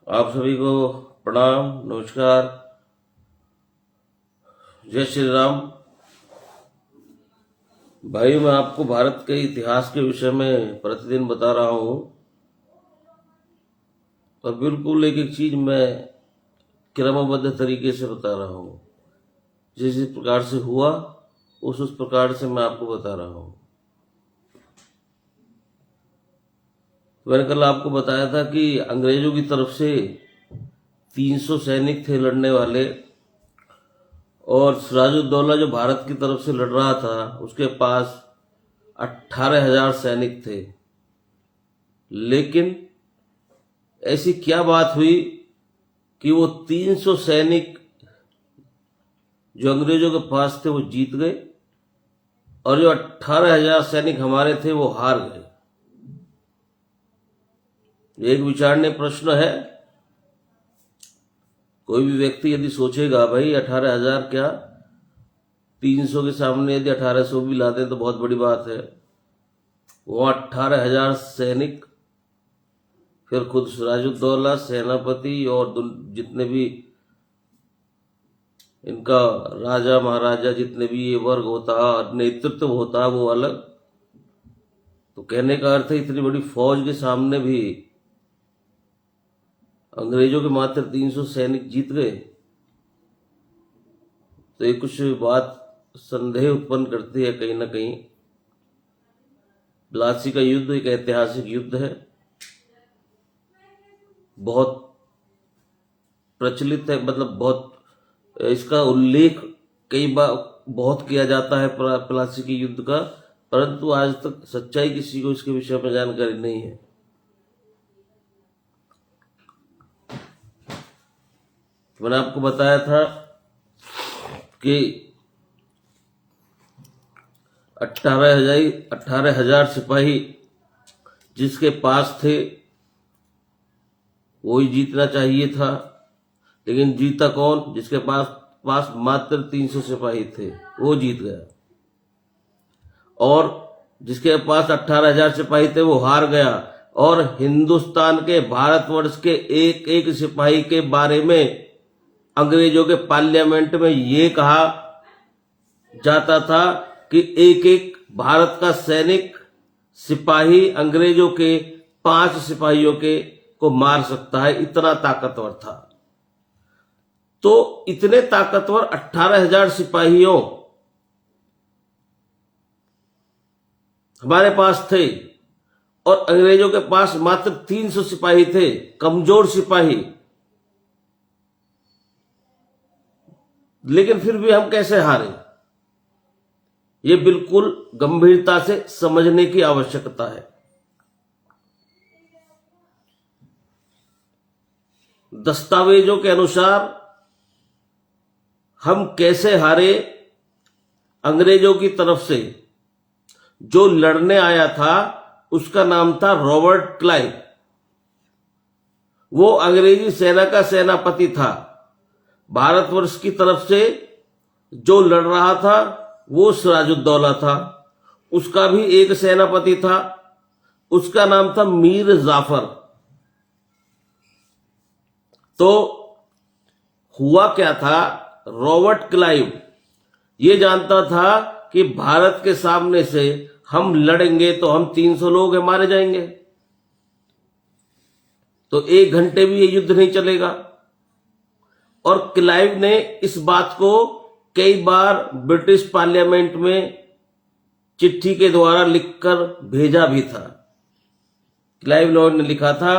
आप सभी को प्रणाम, नमस्कार, जय श्री राम। भाई, मैं आपको भारत के इतिहास के विषय में प्रतिदिन बता रहा हूँ और बिल्कुल एक एक चीज मैं क्रमबद्ध तरीके से बता रहा हूँ। जिस जिस प्रकार से हुआ उस प्रकार से मैं आपको बता रहा हूँ। मैंने कल आपको बताया था कि अंग्रेजों की तरफ से 300 सैनिक थे लड़ने वाले, और सिराजुद्दौला जो भारत की तरफ से लड़ रहा था उसके पास 18,000 सैनिक थे। लेकिन ऐसी क्या बात हुई कि वो 300 सैनिक जो अंग्रेजों के पास थे वो जीत गए, और जो 18,000 सैनिक हमारे थे वो हार गए। एक विचारणीय प्रश्न है। कोई भी व्यक्ति यदि सोचेगा भाई 18,000 क्या, 300 के सामने यदि 1800 भी ला दें तो बहुत बड़ी बात है। वो 18,000 सैनिक, फिर खुद सिराजुद्दौला सेनापति और जितने भी इनका राजा महाराजा जितने भी ये वर्ग होता, नेतृत्व होता, वो अलग। तो कहने का अर्थ है इतनी बड़ी फौज के सामने भी अंग्रेजों के मात्र 300 सैनिक जीत गए। तो ये कुछ बात संदेह उत्पन्न करती है कहीं ना कहीं। प्लासी का युद्ध एक ऐतिहासिक युद्ध है, बहुत प्रचलित है, मतलब बहुत इसका उल्लेख कई बार बहुत किया जाता है प्लासी के युद्ध का, परंतु आज तक सच्चाई किसी को इसके विषय में जानकारी नहीं है। मैंने आपको बताया था कि 18,000 सिपाही जिसके पास थे वो ही जीतना चाहिए था। लेकिन जीता कौन? जिसके पास मात्र 300 सिपाही थे वो जीत गया, और जिसके पास 18,000 सिपाही थे वो हार गया। और हिंदुस्तान के, भारतवर्ष के एक एक सिपाही के बारे में अंग्रेजों के पार्लियामेंट में ये कहा जाता था कि एक एक भारत का सैनिक सिपाही अंग्रेजों के 5 सिपाहियों के को मार सकता है, इतना ताकतवर था। तो इतने ताकतवर 18,000 सिपाहियों हमारे पास थे, और अंग्रेजों के पास मात्र 300 सिपाही थे, कमजोर सिपाही। लेकिन फिर भी हम कैसे हारे, ये बिल्कुल गंभीरता से समझने की आवश्यकता है। दस्तावेजों के अनुसार हम कैसे हारे? अंग्रेजों की तरफ से जो लड़ने आया था उसका नाम था रॉबर्ट क्लाइव। वो अंग्रेजी सेना का सेनापति था। भारतवर्ष की तरफ से जो लड़ रहा था वो सिराजुद्दौला था। उसका भी एक सेनापति था, उसका नाम था मीर जाफर। तो हुआ क्या था? रॉबर्ट क्लाइव ये जानता था कि भारत के सामने से हम लड़ेंगे तो हम 300 लोग हैं, मारे जाएंगे, तो 1 घंटे भी ये युद्ध नहीं चलेगा। और क्लाइव ने इस बात को कई बार ब्रिटिश पार्लियामेंट में चिट्ठी के द्वारा लिखकर भेजा भी था। क्लाइव लॉर्ड ने लिखा था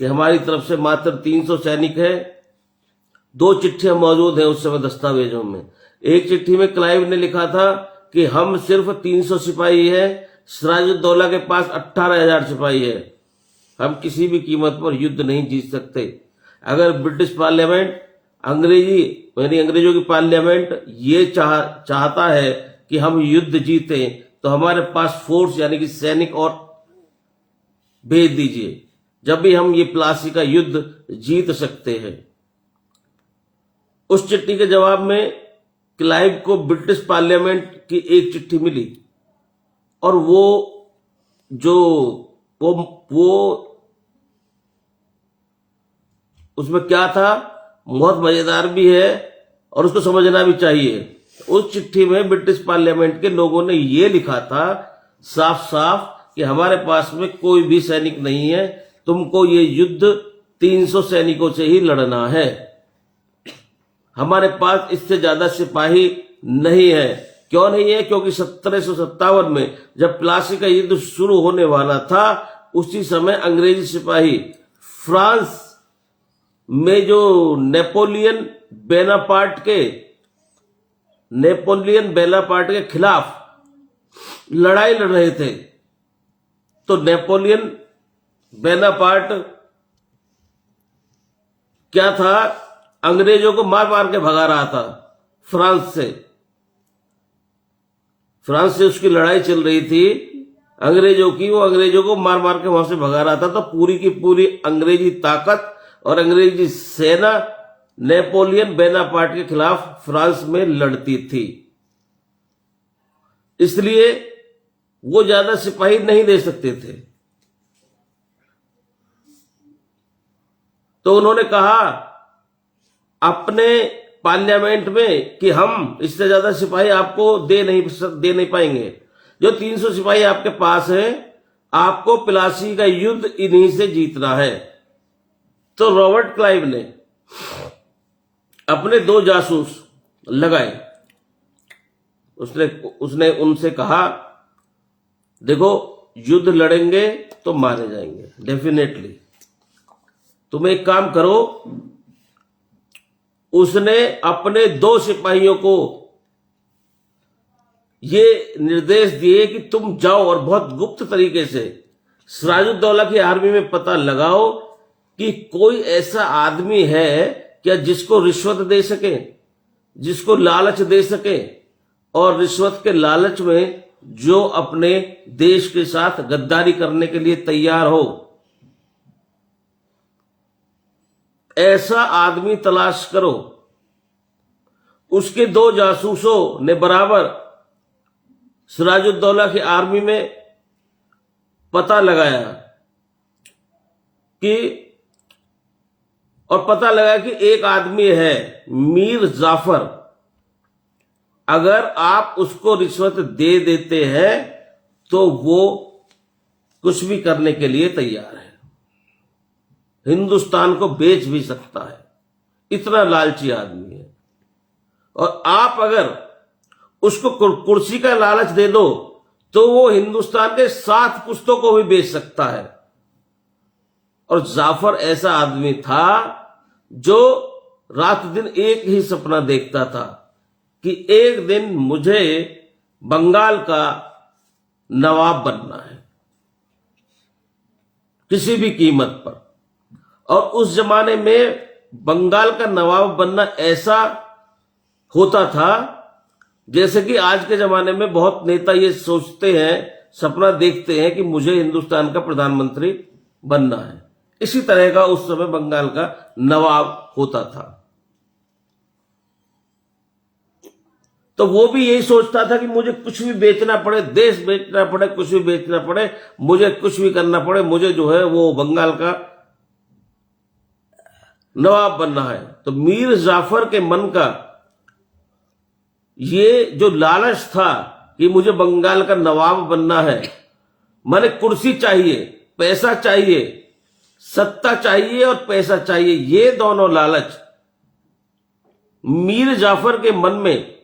कि हमारी तरफ से मात्र 300 सैनिक है। 2 चिट्ठियां मौजूद हैं उस समय दस्तावेजों में। एक चिट्ठी में क्लाइव ने लिखा था कि हम सिर्फ 300 सिपाही हैं, सिराजुद्दौला के पास 18,000 सिपाही है, हम किसी भी कीमत पर युद्ध नहीं जीत सकते। अगर ब्रिटिश पार्लियामेंट, अंग्रेजों की पार्लियामेंट ये चाहता है कि हम युद्ध जीतें तो हमारे पास फोर्स यानी कि सैनिक और भेज दीजिए, जब भी हम ये प्लासी का युद्ध जीत सकते हैं। उस चिट्ठी के जवाब में क्लाइव को ब्रिटिश पार्लियामेंट की एक चिट्ठी मिली, और वो उसमें क्या था, बहुत मजेदार भी है और उसको समझना भी चाहिए। उस चिट्ठी में ब्रिटिश पार्लियामेंट के लोगों ने यह लिखा था साफ साफ कि हमारे पास में कोई भी सैनिक नहीं है, तुमको ये युद्ध 300 सैनिकों से ही लड़ना है, हमारे पास इससे ज्यादा सिपाही नहीं है। क्यों नहीं है? क्योंकि 1757 में जब प्लासी का युद्ध शुरू होने वाला था, उसी समय अंग्रेजी सिपाही फ्रांस में जो नेपोलियन बेनापार्ट के खिलाफ लड़ाई लड़ रहे थे। तो नेपोलियन बेनापार्ट क्या था, अंग्रेजों को मार मार के भगा रहा था फ्रांस से उसकी लड़ाई चल रही थी अंग्रेजों की, वो अंग्रेजों को मार मार के वहां से भगा रहा था। तो पूरी की पूरी अंग्रेजी ताकत और अंग्रेजी सेना नेपोलियन बेनापार्ट के खिलाफ फ्रांस में लड़ती थी, इसलिए वो ज्यादा सिपाही नहीं दे सकते थे। तो उन्होंने कहा अपने पार्लियामेंट में कि हम इससे ज्यादा सिपाही आपको दे नहीं पाएंगे, जो 300 सिपाही आपके पास है, आपको प्लासी का युद्ध इन्हीं से जीतना है। तो रॉबर्ट क्लाइव ने अपने 2 जासूस लगाए। उसने उनसे कहा देखो युद्ध लड़ेंगे तो मारे जाएंगे डेफिनेटली, तुम एक काम करो। उसने अपने 2 सिपाहियों को ये निर्देश दिए कि तुम जाओ और बहुत गुप्त तरीके से सिराजुद्दौला की आर्मी में पता लगाओ कि कोई ऐसा आदमी है क्या जिसको रिश्वत दे सके, जिसको लालच दे सके, और रिश्वत के लालच में जो अपने देश के साथ गद्दारी करने के लिए तैयार हो, ऐसा आदमी तलाश करो। उसके 2 जासूसों ने बराबर सिराजुद्दौला की आर्मी में पता लगाया कि एक आदमी है मीर जाफर, अगर आप उसको रिश्वत दे देते हैं तो वो कुछ भी करने के लिए तैयार है, हिंदुस्तान को बेच भी सकता है, इतना लालची आदमी है। और आप अगर उसको कुर्सी का लालच दे दो तो वो हिंदुस्तान के 7 पुश्तों को भी बेच सकता है। और जाफर ऐसा आदमी था जो रात दिन एक ही सपना देखता था कि एक दिन मुझे बंगाल का नवाब बनना है किसी भी कीमत पर। और उस जमाने में बंगाल का नवाब बनना ऐसा होता था जैसे कि आज के जमाने में बहुत नेता ये सोचते हैं, सपना देखते हैं कि मुझे हिंदुस्तान का प्रधानमंत्री बनना है। इसी तरह का उस समय बंगाल का नवाब होता था। तो वो भी यही सोचता था कि मुझे कुछ भी बेचना पड़े, देश बेचना पड़े, कुछ भी बेचना पड़े, मुझे कुछ भी करना पड़े, मुझे जो है वो बंगाल का नवाब बनना है। तो मीर जाफर के मन का ये जो लालच था कि मुझे बंगाल का नवाब बनना है, माने कुर्सी चाहिए, पैसा चाहिए, सत्ता चाहिए और पैसा चाहिए, ये दोनों लालच मीर जाफर के मन में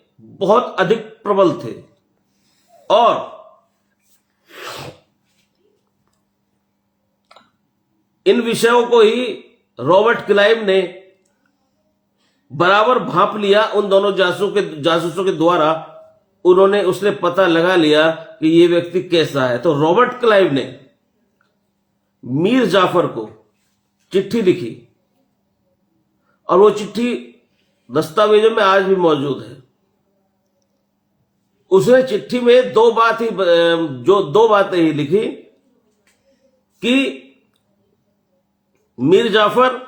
बहुत अधिक प्रबल थे। और इन विषयों को ही रॉबर्ट क्लाइव ने बराबर भांप लिया उन दोनों जासूसों के द्वारा। उसने पता लगा लिया कि ये व्यक्ति कैसा है। तो रॉबर्ट क्लाइव ने मीर जाफर को चिट्ठी लिखी और वो चिट्ठी दस्तावेजों में आज भी मौजूद है। उसने चिट्ठी में दो बातें ही लिखी कि मीर जाफर,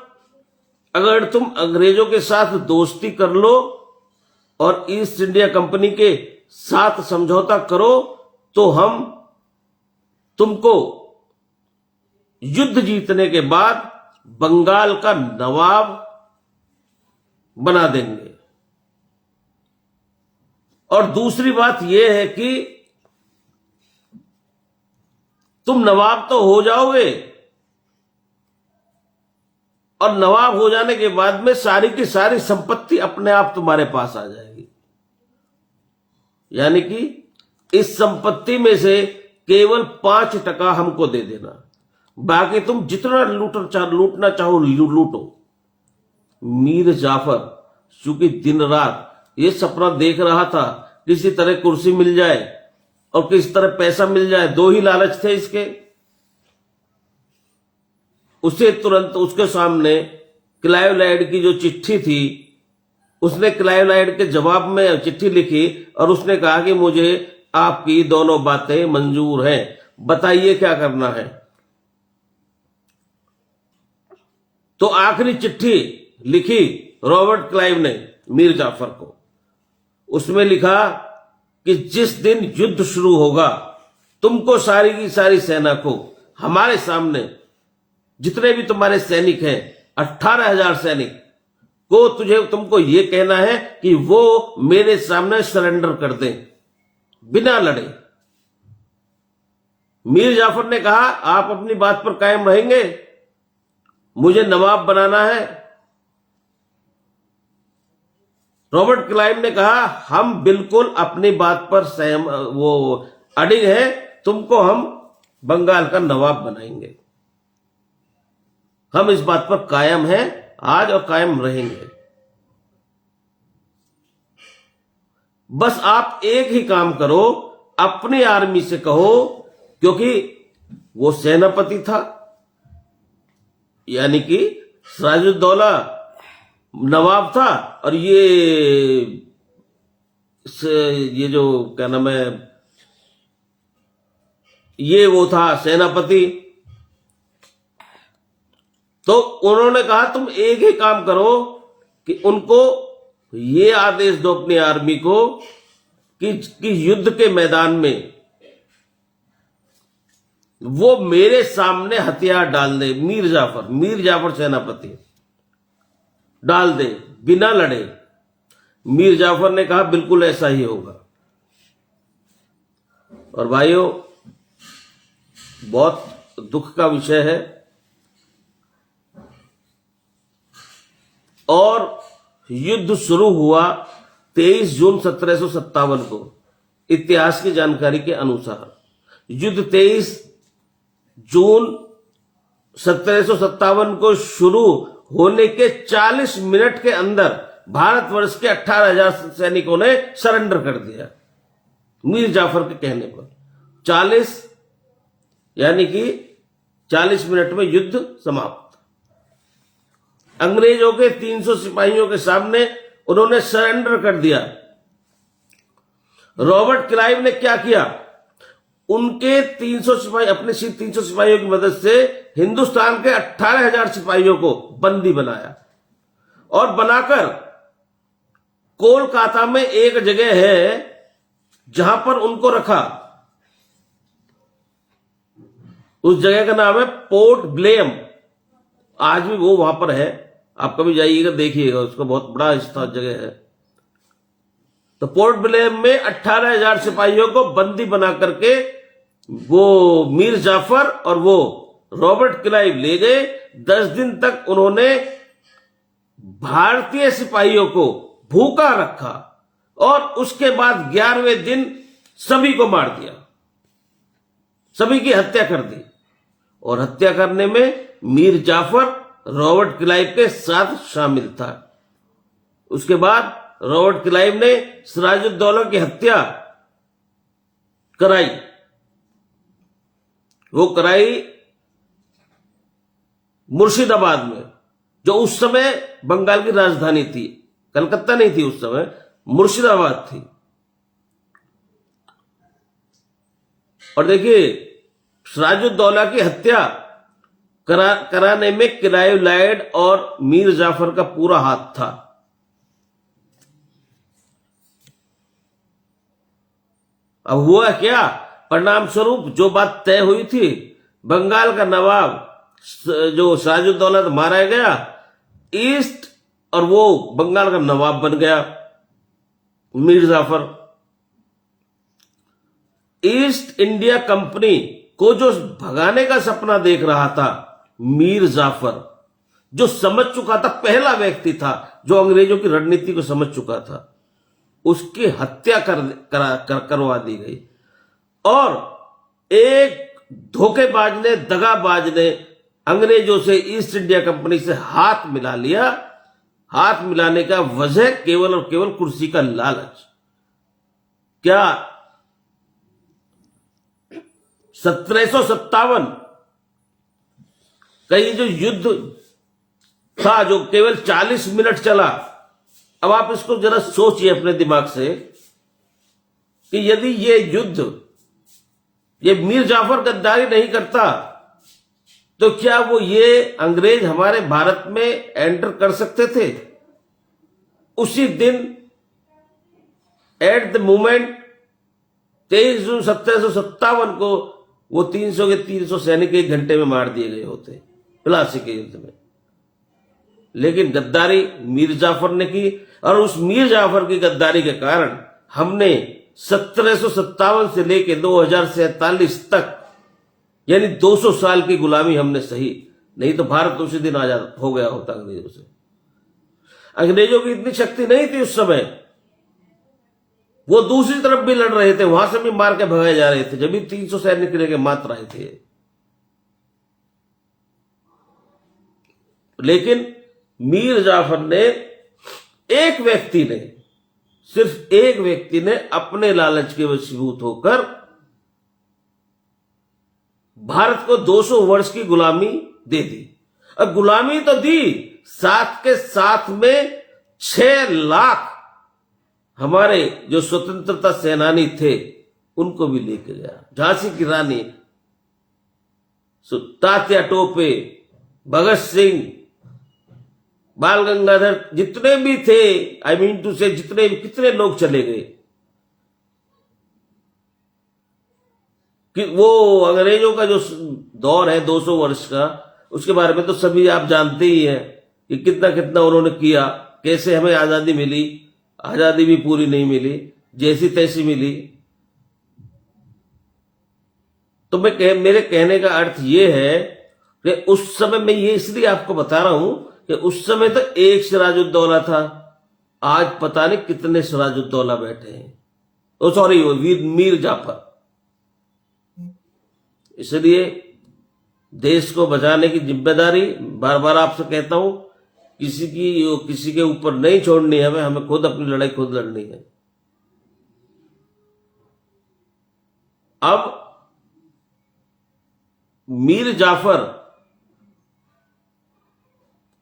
अगर तुम अंग्रेजों के साथ दोस्ती कर लो और ईस्ट इंडिया कंपनी के साथ समझौता करो तो हम तुमको युद्ध जीतने के बाद बंगाल का नवाब बना देंगे। और दूसरी बात यह है कि तुम नवाब तो हो जाओगे, और नवाब हो जाने के बाद में सारी की सारी संपत्ति अपने आप तुम्हारे पास आ जाएगी। यानी कि इस संपत्ति में से केवल 5% हमको दे देना, बाकी तुम जितना लूटना चाहो लूटो। मीर जाफर चूंकि दिन रात ये सपना देख रहा था, किसी तरह कुर्सी मिल जाए और किसी तरह पैसा मिल जाए, दो ही लालच थे इसके। उसे तुरंत उसके सामने क्लाइव लाइड की जो चिट्ठी थी, उसने क्लाइव लाइड के जवाब में चिट्ठी लिखी और उसने कहा कि मुझे आपकी दोनों बातें मंजूर हैं, बताइए क्या करना है। तो आखिरी चिट्ठी लिखी रॉबर्ट क्लाइव ने मीर जाफर को। उसमें लिखा कि जिस दिन युद्ध शुरू होगा, तुमको सारी की सारी सेना को हमारे सामने, जितने भी तुम्हारे सैनिक हैं 18,000 सैनिक को, तुमको यह कहना है कि वो मेरे सामने सरेंडर कर दें बिना लड़े। मीर जाफर ने कहा आप अपनी बात पर कायम रहेंगे, मुझे नवाब बनाना है। रॉबर्ट क्लाइव ने कहा हम बिल्कुल अपनी बात पर अडिग है, तुमको हम बंगाल का नवाब बनाएंगे। हम इस बात पर कायम हैं आज और कायम रहेंगे। बस आप एक ही काम करो, अपनी आर्मी से कहो, क्योंकि वो सेनापति था, यानी कि सिराजुद्दौला नवाब था, और ये जो क्या नाम है, ये वो था सेनापति। तो उन्होंने कहा तुम एक ही काम करो कि उनको ये आदेश दो अपनी आर्मी को कि युद्ध के मैदान में वो मेरे सामने हथियार डाल दे। मीर जाफर सेनापति डाल दे बिना लड़े। मीर जाफर ने कहा बिल्कुल ऐसा ही होगा। और भाइयों, बहुत दुख का विषय है, और युद्ध शुरू हुआ 23 जून 1757 को। इतिहास की जानकारी के अनुसार युद्ध 23 जून 1757 को शुरू होने के 40 मिनट के अंदर भारतवर्ष के 18,000 सैनिकों ने सरेंडर कर दिया मीर जाफर के कहने पर। 40 यानी कि 40 मिनट में युद्ध समाप्त। अंग्रेजों के 300 सिपाहियों के सामने उन्होंने सरेंडर कर दिया। रॉबर्ट क्लाइव ने क्या किया, उनके 300 सिपाही, अपने 300 सिपाहियों की मदद से हिंदुस्तान के 18,000 सिपाहियों को बंदी बनाया, और बनाकर कोलकाता में एक जगह है जहां पर उनको रखा। उस जगह का नाम है पोर्ट ब्लेयम। आज भी वो वहां पर है, आप कभी जाइएगा देखिएगा, उसका बहुत बड़ा जगह है। तो पोर्ट ब्लेयम में 18,000 सिपाहियों को बंदी बना करके वो मीर जाफर और वो रॉबर्ट क्लाइव ले गए। 10 दिन तक उन्होंने भारतीय सिपाहियों को भूखा रखा, और उसके बाद 11वें दिन सभी को मार दिया, सभी की हत्या कर दी। और हत्या करने में मीर जाफर रॉबर्ट क्लाइव के साथ शामिल था। उसके बाद रॉबर्ट क्लाइव ने सिराजुद्दौला की हत्या कराई। वो कराई मुर्शिदाबाद में, जो उस समय बंगाल की राजधानी थी। कलकत्ता नहीं थी उस समय, मुर्शिदाबाद थी। और देखिए, सिराजुद्दौला की हत्या कराने में क्लाइव लाइड और मीर जाफर का पूरा हाथ था। अब हुआ क्या, परिणाम स्वरूप जो बात तय हुई थी, बंगाल का नवाब जो सिराजुद्दौला मारा गया, ईस्ट, और वो बंगाल का नवाब बन गया Mir Jafar. East India Company को जो भगाने का सपना देख रहा था मीर जाफर, जो समझ चुका था, पहला व्यक्ति था जो अंग्रेजों की रणनीति को समझ चुका था, उसकी हत्या करवा दी गई। और एक धोखेबाज ने, दगाबाज ने अंग्रेजों से, ईस्ट इंडिया कंपनी से हाथ मिला लिया। हाथ मिलाने का वजह केवल और केवल कुर्सी का लालच। क्या 1757 का ये जो युद्ध था, जो केवल 40 मिनट चला, अब आप इसको जरा सोचिए अपने दिमाग से कि यदि ये युद्ध, ये मीर जाफर गद्दारी नहीं करता तो क्या वो ये अंग्रेज हमारे भारत में एंटर कर सकते थे? उसी दिन एट द मोमेंट 23 जून 1757 को वो 300 के 300 सैनिक 1 घंटे में मार दिए गए होते प्लासी के युद्ध में। लेकिन गद्दारी मीर जाफर ने की, और उस मीर जाफर की गद्दारी के कारण हमने 1757 से लेकर 2047 तक, यानी 200 साल की गुलामी हमने सही। नहीं तो भारत उसी दिन आजाद हो गया होता अंग्रेजों से। अंग्रेजों की इतनी शक्ति नहीं थी उस समय, वो दूसरी तरफ भी लड़ रहे थे, वहां से भी मार के भगाए जा रहे थे, जब भी 300 सैनिक लेके मात्र आए थे। लेकिन मीर जाफर ने, एक व्यक्ति ने, सिर्फ एक व्यक्ति ने अपने लालच के वशीभूत होकर भारत को 200 वर्ष की गुलामी दे दी। अब गुलामी तो दी, साथ के साथ में 6 लाख हमारे जो स्वतंत्रता सेनानी थे उनको भी लेके गया। झांसी की रानी, तात्या टोपे, भगत सिंह, बाल गंगाधर, जितने भी थे, आई मीन टू से जितने कितने लोग चले गए। कि वो अंग्रेजों का जो दौर है 200 वर्ष का, उसके बारे में तो सभी आप जानते ही हैं कि कितना कितना उन्होंने किया, कैसे हमें आजादी मिली। आजादी भी पूरी नहीं मिली, जैसी तैसी मिली। तो मेरे कहने का अर्थ ये है कि उस समय, मैं ये इसलिए आपको बता रहा हूं कि उस समय तो एक सिराजुद्दौला था, आज पता नहीं कितने सिराजुद्दौला बैठे हैं। ओ सॉरी, मीर जाफर। इसलिए देश को बचाने की जिम्मेदारी, बार बार आपसे कहता हूं, किसी के ऊपर नहीं छोड़नी है, हमें खुद अपनी लड़ाई खुद लड़नी है। अब मीर जाफर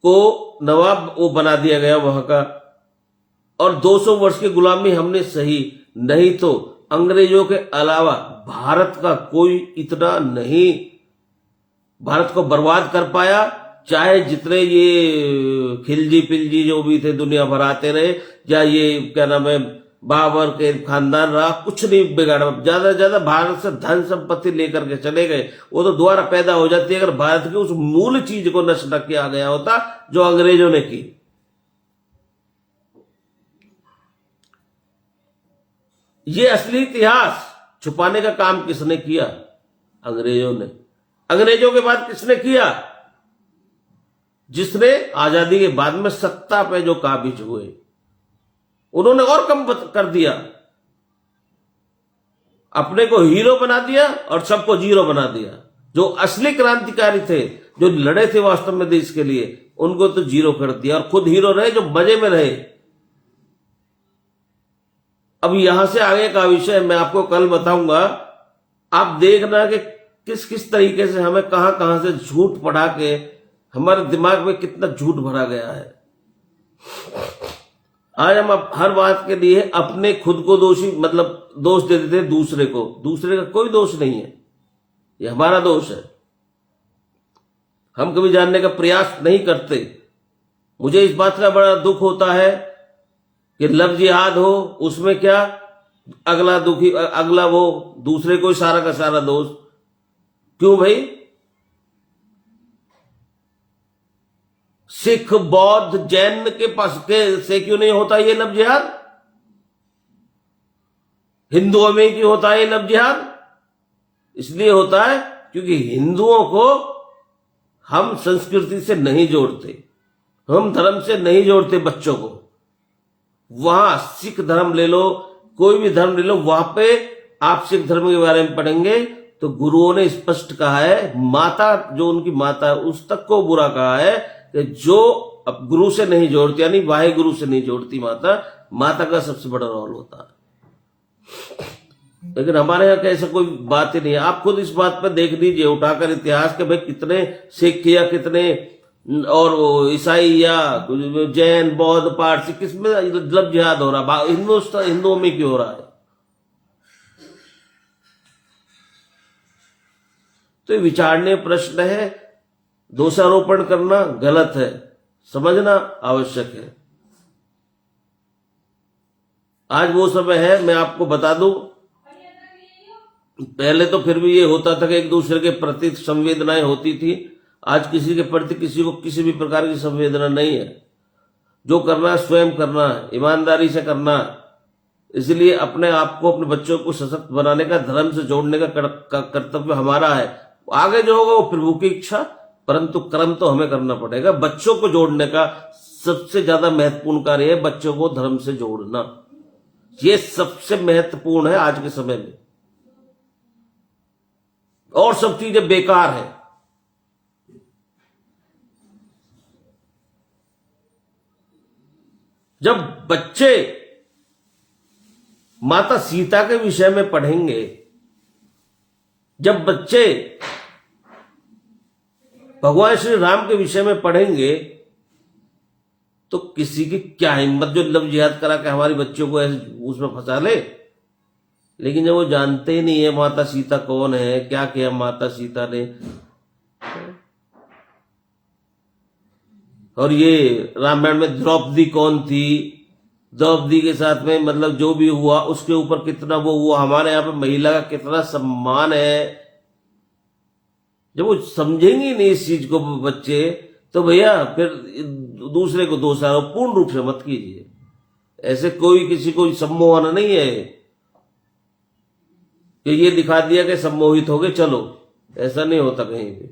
को नवाब वो बना दिया गया वहां का, और 200 वर्ष की गुलामी हमने सही। नहीं तो अंग्रेजों के अलावा भारत का कोई इतना नहीं भारत को बर्बाद कर पाया। चाहे जितने ये खिलजी पिलजी जो भी थे दुनिया भर आते रहे, या ये क्या नाम है बाबर के खानदान रहा, कुछ नहीं बिगाड़ा। ज्यादा से ज्यादा भारत से धन संपत्ति लेकर के चले गए, वो तो दोबारा पैदा हो जाती है अगर भारत की उस मूल चीज को नष्ट न किया गया होता जो अंग्रेजों ने की। ये असली इतिहास छुपाने का काम किसने किया? अंग्रेजों ने। अंग्रेजों के बाद किसने किया? जिसने आजादी के बाद में सत्ता पे जो काबिज हुए, उन्होंने और कम कर दिया, अपने को हीरो बना दिया और सबको जीरो बना दिया। जो असली क्रांतिकारी थे, जो लड़े थे वास्तव में देश के लिए, उनको तो जीरो कर दिया और खुद हीरो रहे जो मजे में रहे। अब यहां से आगे का विषय मैं आपको कल बताऊंगा। आप देखना कि किस किस तरीके से हमें कहां कहां से झूठ पढ़ा के हमारे दिमाग में कितना झूठ भरा गया है। आज हम हर बात के लिए अपने खुद को दोषी, मतलब दोष दे देते हैं दूसरे को। दूसरे का कोई दोष नहीं है, ये हमारा दोष है। हम कभी जानने का प्रयास नहीं करते। मुझे इस बात का बड़ा दुख होता है कि लफ्ज याद हो, उसमें क्या अगला दुखी, अगला वो दूसरे को सारा का सारा दोष। क्यों भाई? सिख बौद्ध जैन के पास से क्यों नहीं होता ये लव जिहाद? हिंदुओं में क्यों होता है ये लव जिहाद? इसलिए होता है क्योंकि हिंदुओं को हम संस्कृति से नहीं जोड़ते, हम धर्म से नहीं जोड़ते बच्चों को। वहां सिख धर्म ले लो, कोई भी धर्म ले लो, वहां पे आप सिख धर्म के बारे में पढ़ेंगे तो गुरुओं ने स्पष्ट कहा है, माता जो उनकी माता है उस तक को बुरा कहा है कि जो अब गुरु से नहीं जोड़ती, यानी वाहे गुरु से नहीं जोड़ती माता का सबसे बड़ा रोल होता है। लेकिन हमारे यहाँ ऐसा कोई बात ही नहीं है। आप खुद इस बात पर देख लीजिए, उठाकर इतिहास के भाई कितने सिख या कितने और ईसाई या जैन बौद्ध पारसी किसमें लव जिहाद हो रहा है? हिंदुओं में क्यों हो रहा है? तो विचारणीय प्रश्न है, दोषारोपण करना गलत है, समझना आवश्यक है। आज वो समय है, मैं आपको बता दूं, पहले तो फिर भी ये होता था कि एक दूसरे के प्रति संवेदनाएं होती थी। आज किसी के प्रति किसी को किसी भी प्रकार की संवेदना नहीं है। जो करना है स्वयं करना है, ईमानदारी से करना है। इसलिए अपने आप को, अपने बच्चों को सशक्त बनाने का, धर्म से जोड़ने का कर्तव्य हमारा है। आगे जो होगा वो प्रभु की इच्छा, परंतु कर्म तो हमें करना पड़ेगा। बच्चों को जोड़ने का सबसे ज्यादा महत्वपूर्ण कार्य है बच्चों को धर्म से जोड़ना। ये सबसे महत्वपूर्ण है आज के समय में, और सब चीजें बेकार है। जब बच्चे माता सीता के विषय में पढ़ेंगे, जब बच्चे भगवान श्री राम के विषय में पढ़ेंगे, तो किसी की क्या हिम्मत जो लव जिहाद करा के हमारी बच्चों को ऐसे उसमें फंसा ले। लेकिन जब वो जानते ही नहीं है माता सीता कौन है, क्या किया माता सीता ने, और ये रामायण में द्रौपदी कौन थी, द्रौपदी के साथ में मतलब जो भी हुआ उसके ऊपर कितना वो हुआ, हमारे यहाँ पे महिला का कितना सम्मान है। जब वो समझेंगे नहीं इस चीज को बच्चे, तो भैया फिर दूसरे को दोषारोप पूर्ण रूप से मत कीजिए। ऐसे कोई किसी को सम्मोहन नहीं है कि ये दिखा दिया कि सम्मोहित हो गए चलो, ऐसा नहीं होता कहीं भी।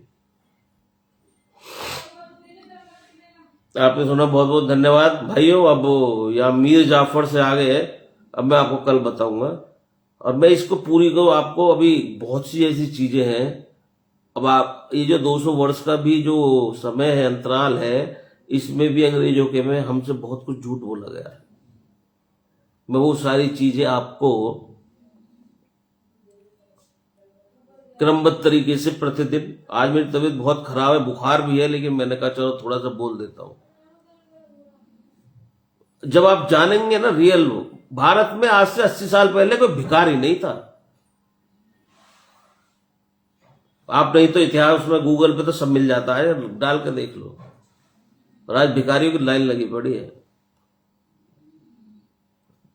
आपने सुना, बहुत बहुत धन्यवाद भाइयों। अब या मीर जाफर से आगे है, अब मैं आपको कल बताऊंगा। और मैं इसको पूरी को आपको, अभी बहुत सी ऐसी चीजें हैं। अब आप ये जो 200 वर्ष का भी जो समय है, अंतराल है, इसमें भी अंग्रेजों के में हमसे बहुत कुछ झूठ बोला गया है। मैं वो सारी चीजें आपको क्रमबद्ध तरीके से प्रतिदिन, आज मेरी तबीयत बहुत खराब है, बुखार भी है, लेकिन मैंने कहा चलो थोड़ा सा बोल देता हूं। जब आप जानेंगे ना रियल, भारत में आज से 80 साल पहले कोई भिखारी नहीं था। आप नहीं तो इतिहास में गूगल पे तो सब मिल जाता है, डाल के देख लो। और आज भिखारियों की लाइन लगी पड़ी है।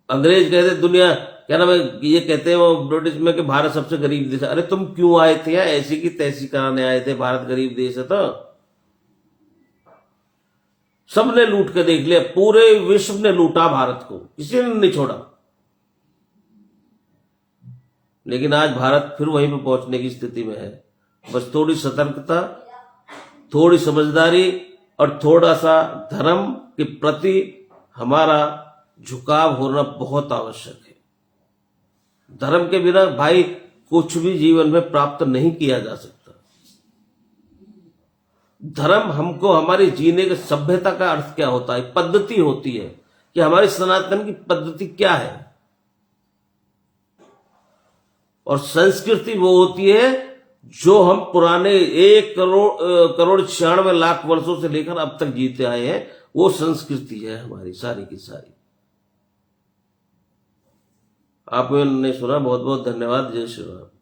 अंग्रेज कहते दुनिया, क्या नाम है, ये कहते हैं वो ब्रिटिश में कि भारत सबसे गरीब देश है। अरे तुम क्यों आए थे यहाँ, ऐसी की तैसी कराने आए थे? भारत गरीब देश है तो सबने लूट के देख लिया, पूरे विश्व ने लूटा भारत को, किसी ने नहीं छोड़ा। लेकिन आज भारत फिर वहीं पे पहुंचने की स्थिति में है। बस थोड़ी सतर्कता, थोड़ी समझदारी और थोड़ा सा धर्म के प्रति हमारा झुकाव होना बहुत आवश्यक है। धर्म के बिना भाई कुछ भी जीवन में प्राप्त नहीं किया जा सकता। धर्म हमको हमारे जीने के, सभ्यता का अर्थ क्या होता है, पद्धति होती है कि हमारी सनातन की पद्धति क्या है। और संस्कृति वो होती है जो हम पुराने 1 करोड़ 96 लाख वर्षों से लेकर अब तक जीते आए हैं, वो संस्कृति है हमारी सारी की सारी। आपने सुना, बहुत बहुत धन्यवाद। जय श्री राम।